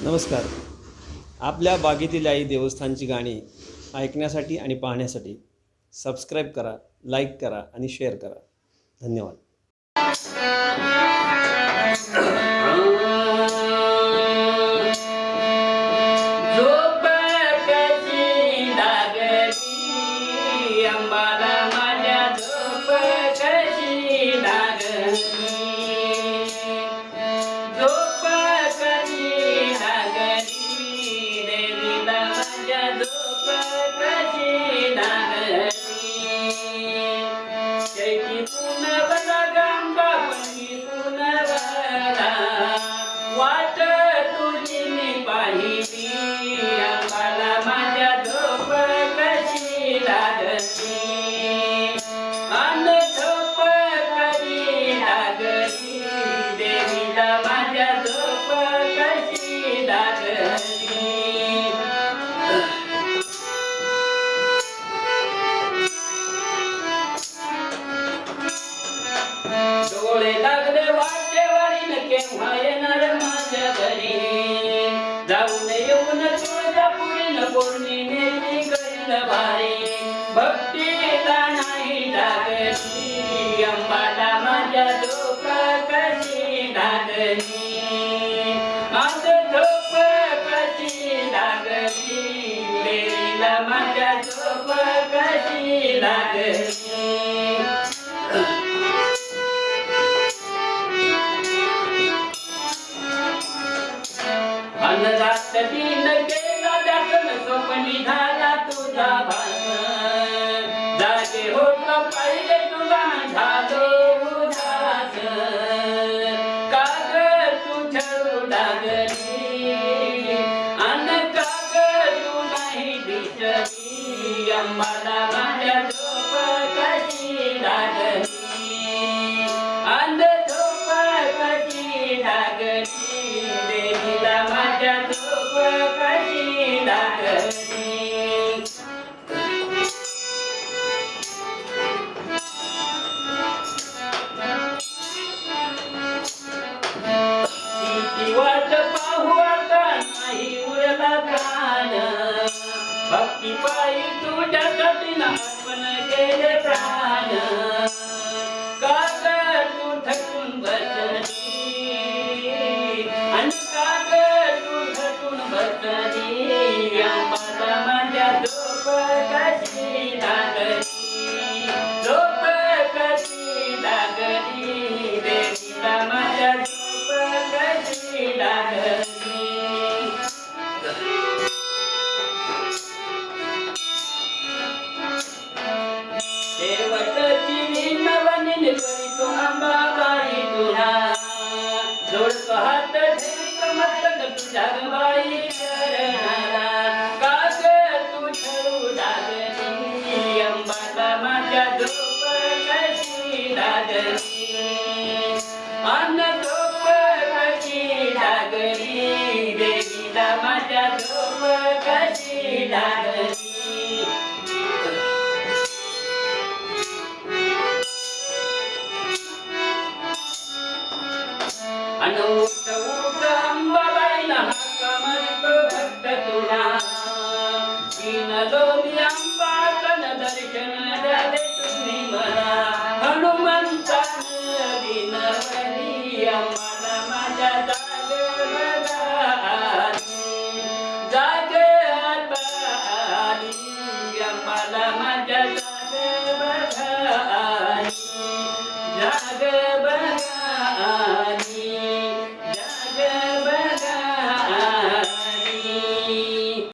नमस्कार. आपल्या बागेतील आई देवस्थानची गाणी ऐकण्यासाठी आणि पाहण्यासाठी सबस्क्राईब करा, लाईक करा आणि शेअर करा. धन्यवाद. वाट तुझी मी पाहिली अंबाला माझ्या झोप कशी लागली अन झोप कशी लागली देवीला माझ्या झोप कशी लागली. डोळे लागले वाटेवारीन केव्हा येणार माझ्या घरी जाऊन येऊन तुळजापुरीन पौर्णिमेची करील भारी भक्तीला नाही लागली अंबाला माझ्या झोप कशी लागली आज झोप कशी लागली देवीला माझ्या झोप कशी लागली. रात दिन केला त्यातून स्वप्नी झाला तुझा भान जागे होत पाहिले तुला झालो उदास काग तुझ्या लागली अन काग तू नाही दिसली अंबाला माझ्या झोप कशी लागली अन झोप कशी लागली देवीला माझ्या झोप कशी लागली. किती वाट पाहू आता नाही उरला प्राण भक्ती पायी तुझ्यासाठी अर्पण केले प्राण काग तू थकून बसली आणि काग तू थकून बसली अंबाला माझ्या झोप कशी लागली झोप कशी लागली देवीला माझ्या झोप कशी लागली. शेवटची विनवणी करीतो अंबाबाई तुला जोडतो हात ठेवीतो मस्तक तुझ्या बाई चरणाला काग तू ठरू लागली अंबाला माझ्या झोप कशी लागली अन झोप कशी लागली देवीला माझ्या झोप कशी लागली. उठ उठ अंबाबाईला हाका मारितो भक्त तुला विनलो मी अंबातन दर्शन द्यावे तुम्ही मला हनुमंतान विनवली अंबाला माझ्या जाग आली जाग आली अंबाला